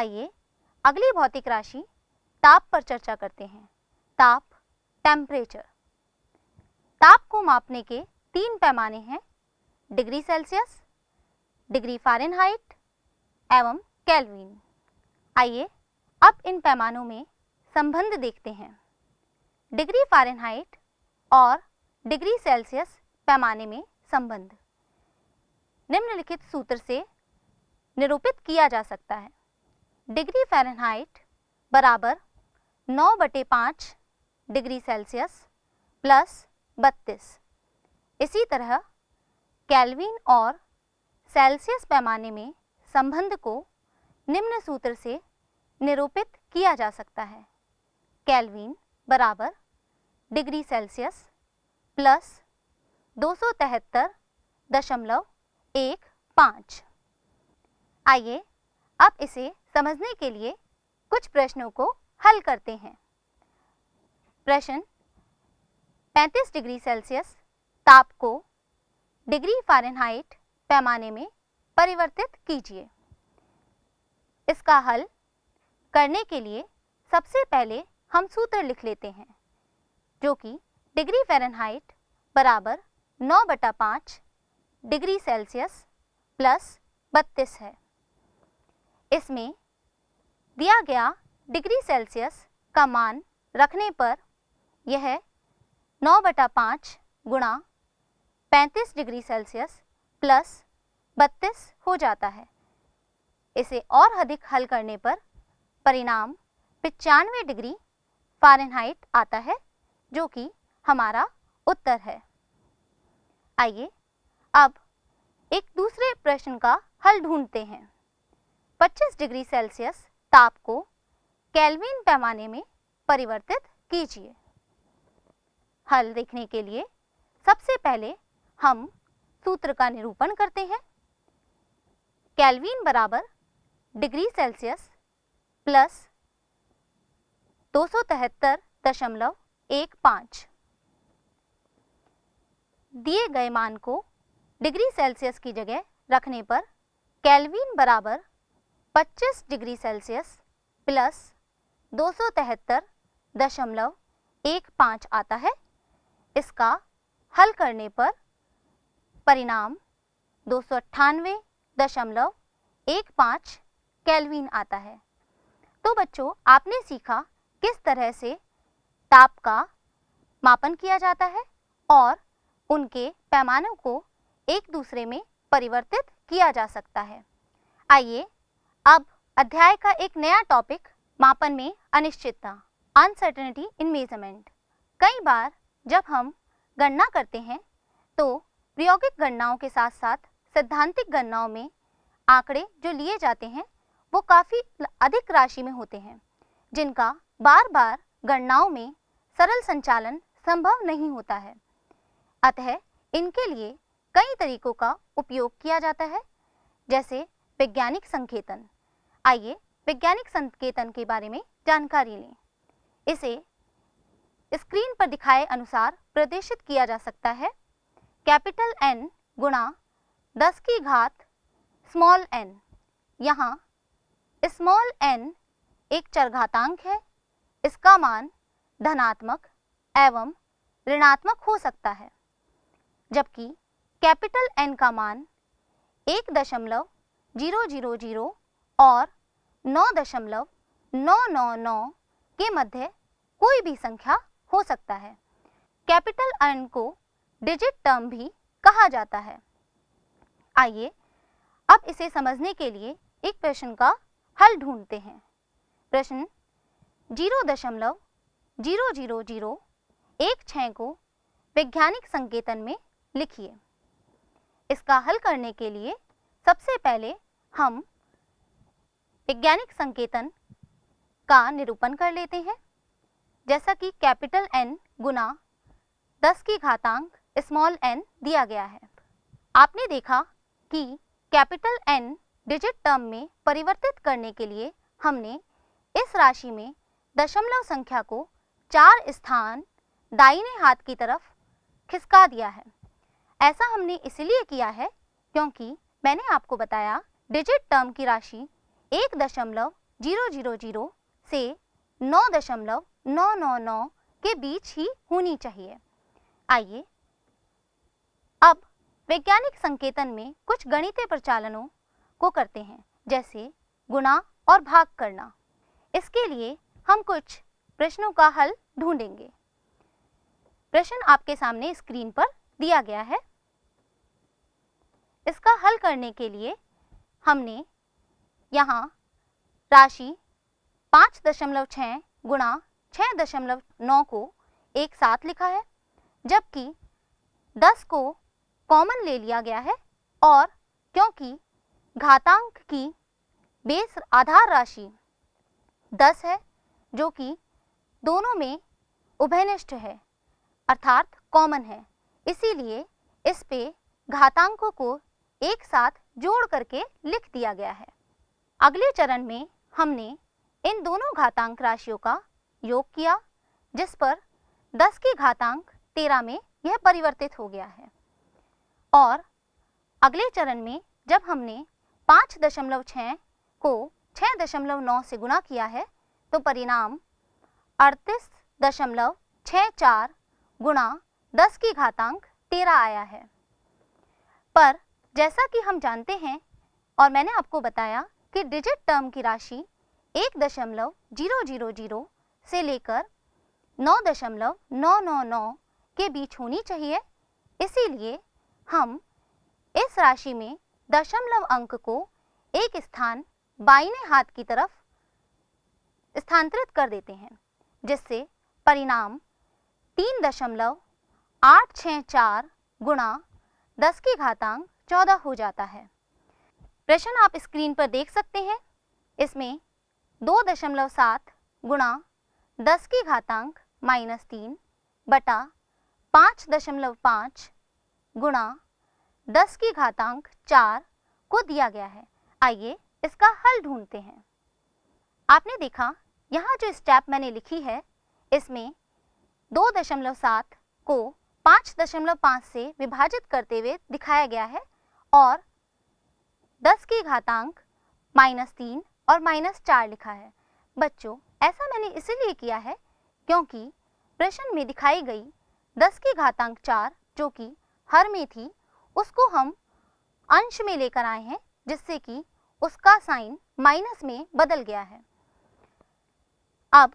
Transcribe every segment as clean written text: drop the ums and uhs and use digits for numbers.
आइए अगली भौतिक राशि ताप पर चर्चा करते हैं। ताप, टेम्परेचर। ताप को मापने के 3 पैमाने हैं, डिग्री सेल्सियस, डिग्री फ़ारेनहाइट एवं केल्विन। आइए अब इन पैमानों में संबंध देखते हैं। डिग्री फ़ारेनहाइट और डिग्री सेल्सियस पैमाने में संबंध निम्नलिखित सूत्र से निरूपित किया जा सकता है। डिग्री फ़ारेनहाइट बराबर 9/5 डिग्री सेल्सियस प्लस 32। इसी तरह केल्विन और सेल्सियस पैमाने में संबंध को निम्न सूत्र से निरूपित किया जा सकता है। केल्विन बराबर डिग्री सेल्सियस प्लस 273.15। आइए अब इसे समझने के लिए कुछ प्रश्नों को हल करते हैं। प्रश्न 35 डिग्री सेल्सियस ताप को डिग्री फ़ारेनहाइट पैमाने में परिवर्तित कीजिए। इसका हल करने के लिए सबसे पहले हम सूत्र लिख लेते हैं, जो कि डिग्री फ़ारेनहाइट बराबर 9/5 डिग्री सेल्सियस प्लस 32 है। इसमें दिया गया डिग्री सेल्सियस का मान रखने पर यह 9/5 गुणा 35 डिग्री सेल्सियस प्लस 32 हो जाता है। इसे और अधिक हल करने पर परिणाम 95 डिग्री फ़ारेनहाइट आता है, जो कि हमारा उत्तर है। आइए अब एक दूसरे प्रश्न का हल ढूंढते हैं। 25 डिग्री सेल्सियस ताप को केल्विन पैमाने में परिवर्तित कीजिए। हल देखने के लिए सबसे पहले हम सूत्र का निरूपण करते हैं। केल्विन बराबर डिग्री सेल्सियस प्लस 273.15। दिए गए मान को डिग्री सेल्सियस की जगह रखने पर केल्विन बराबर 25 डिग्री सेल्सियस प्लस 273.15 आता है। इसका हल करने पर परिणाम 298.15 केल्विन आता है। तो बच्चों, आपने सीखा किस तरह से ताप का मापन किया जाता है और उनके पैमानों को एक दूसरे में परिवर्तित किया जा सकता है। आइए अब अध्याय का एक नया टॉपिक, मापन में अनिश्चितता, अनसर्टेनिटी इन मेजरमेंट। कई बार जब हम गणना करते हैं तो प्रायोगिक गणनाओं के साथ साथ सैद्धांतिक गणनाओं में आंकड़े जो लिए जाते हैं वो काफ़ी अधिक राशि में होते हैं, जिनका बार बार गणनाओं में सरल संचालन संभव नहीं होता है। अतः इनके लिए कई तरीकों का उपयोग किया जाता है, जैसे वैज्ञानिक संकेतन। आइए वैज्ञानिक संकेतन के बारे में जानकारी लें। इसे स्क्रीन पर दिखाए अनुसार प्रदर्शित किया जा सकता है। कैपिटल N गुणा 10 की घात स्मॉल n। यहाँ स्मॉल n एक चरघातांक है। इसका मान धनात्मक एवं ऋणात्मक हो सकता है, जबकि कैपिटल N का मान 1.000 और 9.999 के मध्य कोई भी संख्या हो सकता है। कैपिटल N को डिजिट टर्म भी कहा जाता है। आइए अब इसे समझने के लिए एक प्रश्न का हल ढूंढते हैं। प्रश्न 0.00016 को वैज्ञानिक संकेतन में लिखिए। इसका हल करने के लिए सबसे पहले हम वैज्ञानिक संकेतन का निरूपण कर लेते हैं। जैसा कि कैपिटल N गुना 10 की घातांक स्मॉल n दिया गया है। आपने देखा कि कैपिटल N डिजिट टर्म में परिवर्तित करने के लिए हमने इस राशि में दशमलव संख्या को 4 स्थान दाहिने हाथ की तरफ खिसका दिया है। ऐसा हमने इसलिए किया है क्योंकि मैंने आपको बताया डिजिट टर्म की राशि 000 से 9.999 के बीच ही होनी चाहिए। आइए अब वैज्ञानिक संकेतन में कुछ गणितीय प्रचालनों को करते हैं, जैसे गुणा और भाग करना। इसके लिए हम कुछ प्रश्नों का हल ढूंढेंगे। प्रश्न आपके सामने स्क्रीन पर दिया गया है। इसका हल करने के लिए हमने यहाँ राशि 5.6 गुणा 6.9 को एक साथ लिखा है, जबकि 10 को कॉमन ले लिया गया है और क्योंकि घातांक की बेस आधार राशि 10 है जो कि दोनों में उभयनिष्ठ है अर्थात कॉमन है, इसीलिए इस पे घातांकों को एक साथ जोड़ करके लिख दिया गया है। अगले चरण में हमने इन दोनों घातांक राशियों का योग किया, जिस पर 10 की घातांक 13 में यह परिवर्तित हो गया है। और अगले चरण में जब हमने 5.6 को 6.9 से गुणा किया है तो परिणाम 38.64 गुणा 10 की घातांक 13 आया है। पर जैसा कि हम जानते हैं और मैंने आपको बताया कि डिजिट टर्म की राशि 1.000 से लेकर 9.999 के बीच होनी चाहिए, इसीलिए हम इस राशि में दशमलव अंक को एक स्थान बाईं हाथ की तरफ स्थानांतरित कर देते हैं, जिससे परिणाम 3.864 गुणा 10 की घातांक 14 हो जाता है। प्रश्न आप स्क्रीन पर देख सकते हैं। इसमें 2.7 गुणा 10 की घातांक -3 बटा 5.5 गुणा 10 की घातांक 4 को दिया गया है। आइए इसका हल ढूंढते हैं। आपने देखा यहाँ जो स्टेप मैंने लिखी है, इसमें 2.7 को 5.5 से विभाजित करते हुए दिखाया गया है और 10 की घातांक -3 और -4 लिखा है। बच्चों, ऐसा मैंने इसीलिए किया है क्योंकि प्रश्न में दिखाई गई 10 की घातांक 4 जो कि हर में थी, उसको हम अंश में लेकर आए हैं, जिससे कि उसका साइन माइनस में बदल गया है। अब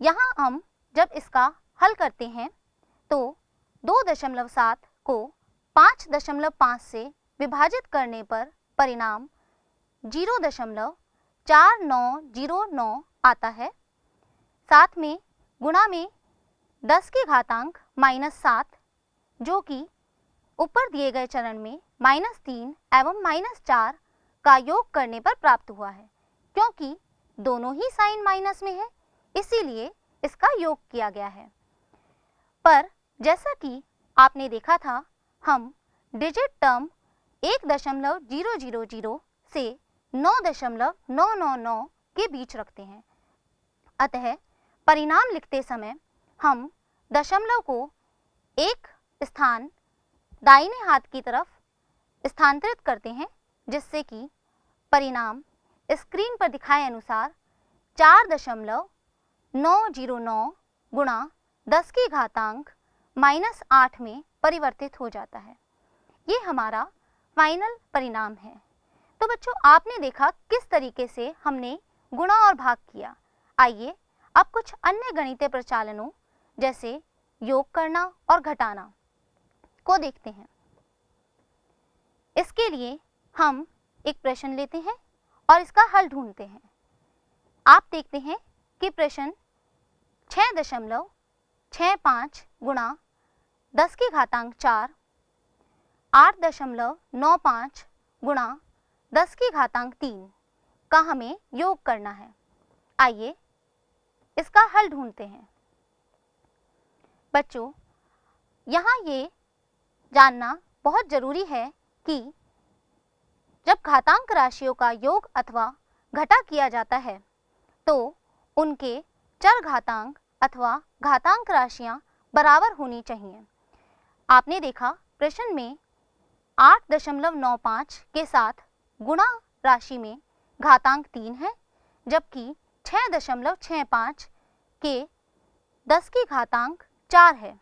यहाँ हम जब इसका हल करते हैं तो 2.7 को 5.5 से विभाजित करने पर परिणाम 0.4909 आता है। साथ में गुणा में 10 की घातांक -7 जो कि ऊपर दिए गए चरण में -3 एवं -4 का योग करने पर प्राप्त हुआ है। क्योंकि दोनों ही साइन माइनस में है, इसीलिए इसका योग किया गया है। पर जैसा कि आपने देखा था, हम डिजिट टर्म 1.000 से 9.999 के बीच रखते हैं। अतः परिणाम लिखते समय हम दशमलव को एक स्थान दाहिने हाथ की तरफ स्थानांतरित करते हैं, जिससे कि परिणाम स्क्रीन पर दिखाए अनुसार 4.909 गुणा 10 की घातांक -8 में परिवर्तित हो जाता है। ये हमारा फाइनल परिणाम है। तो बच्चों, आपने देखा किस तरीके से हमने गुणा और भाग किया। आइए अब कुछ अन्य गणितीय प्रचालनों जैसे योग करना और घटाना को देखते हैं। इसके लिए हम एक प्रश्न लेते हैं और इसका हल ढूंढते हैं। आप देखते हैं कि प्रश्न 6.65 गुणा 10 की घातांक 4, 8.95 गुणा 10 की घातांक 3 का हमें योग करना है। आइए इसका हल ढूंढते हैं। बच्चों, यहाँ ये जानना बहुत जरूरी है कि जब घातांक राशियों का योग अथवा घटा किया जाता है तो उनके चर घातांक अथवा घातांक राशियां बराबर होनी चाहिए। आपने देखा प्रश्न में 8.95 के साथ गुणा राशि में घातांक 3 है, जबकि 6.65 के 10 की घातांक 4 है।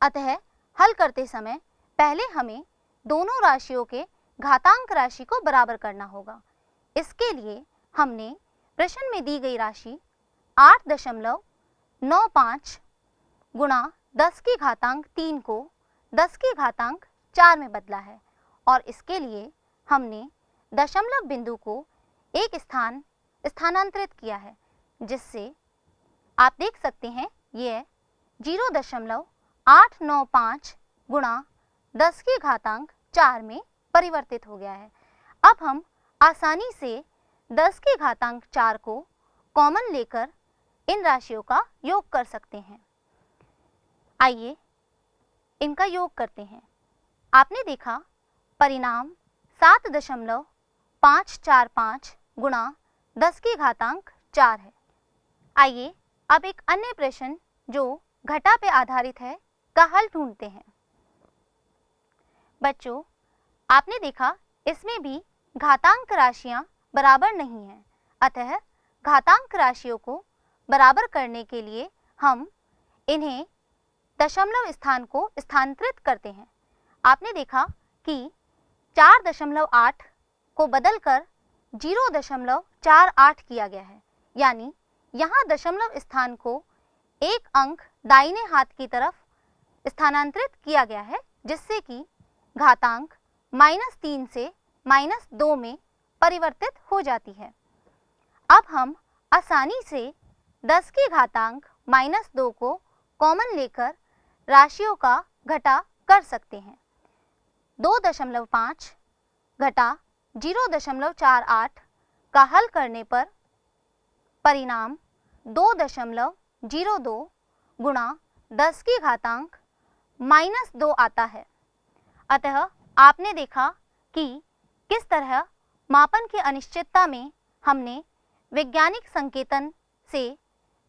अतः हल करते समय पहले हमें दोनों राशियों के घातांक राशि को बराबर करना होगा। इसके लिए हमने प्रश्न में दी गई राशि 8.95 गुणा 10 की घातांक 3 को 10 की घातांक 4 में बदला है और इसके लिए हमने दशमलव बिंदु को एक स्थान स्थानांतरित किया है, जिससे आप देख सकते हैं यह 0.895 गुणा 10 की घातांक 4 में परिवर्तित हो गया है। अब हम आसानी से 10 की घातांक 4 को कॉमन लेकर इन राशियों का योग कर सकते हैं। आइए इनका योग करते हैं। आपने देखा परिणाम 7.545 गुणा 10 की घातांक 4 है। आइए अब एक अन्य प्रश्न जो घटा पे आधारित है का हल ढूंढते हैं। बच्चों, आपने देखा इसमें भी घातांक राशियां बराबर नहीं हैं, अतः घातांक राशियों को बराबर करने के लिए हम इन्हें दशमलव स्थान को स्थानांतरित करते हैं। आपने देखा कि 4.8 को बदलकर 0.48 किया गया है, यानी यहाँ दशमलव स्थान को एक अंक दाहिने हाथ की तरफ स्थानांतरित किया गया है, जिससे कि घातांक -3 से -2 में परिवर्तित हो जाती है। अब हम आसानी से 10 की घातांक -2 को कॉमन लेकर राशियों का घटा कर सकते हैं। 2.5 घटा 0.48 का हल करने पर परिणाम 2.02 गुणा 10 की घातांक -2 आता है। अतः आपने देखा कि किस तरह मापन की अनिश्चितता में हमने वैज्ञानिक संकेतन से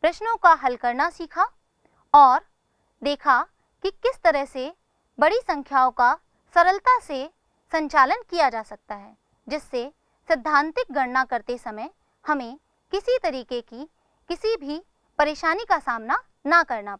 प्रश्नों का हल करना सीखा और देखा कि किस तरह से बड़ी संख्याओं का सरलता से संचालन किया जा सकता है, जिससे सैद्धांतिक गणना करते समय हमें किसी तरीके की किसी भी परेशानी का सामना ना करना